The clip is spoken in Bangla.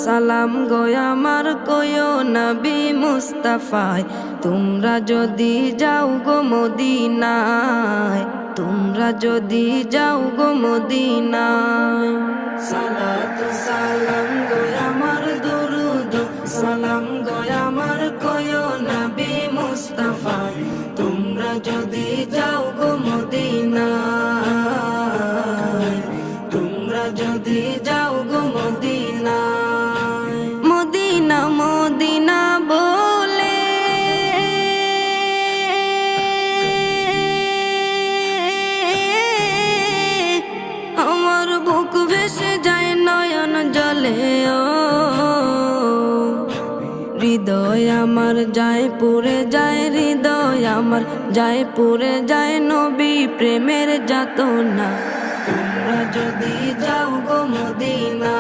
সালাম গো আমার কয়ো নবী মুস্তাফায়, তোমরা যদি যাও গো মদিনায়, তোমরা যদি যাও গো মদিনায়। সালাতু সালাম গো আমার দুরুদ সালাম গো আমার কয়ো নবী মুস্তাফায়, তোমরা যদি যাও গো মদিনায়, তোমরা যদি যাও গো মদিনায়। মদিনা মদিনা বলে আমার বুক ভেসে যায় নয়ন জলে, ও হৃদয় আমার যায় পুরে যায়, হৃদয় আমার যায় পুরে যায় নবী প্রেমের যাতনা, তোমরা যদি যাও গো মদিনা।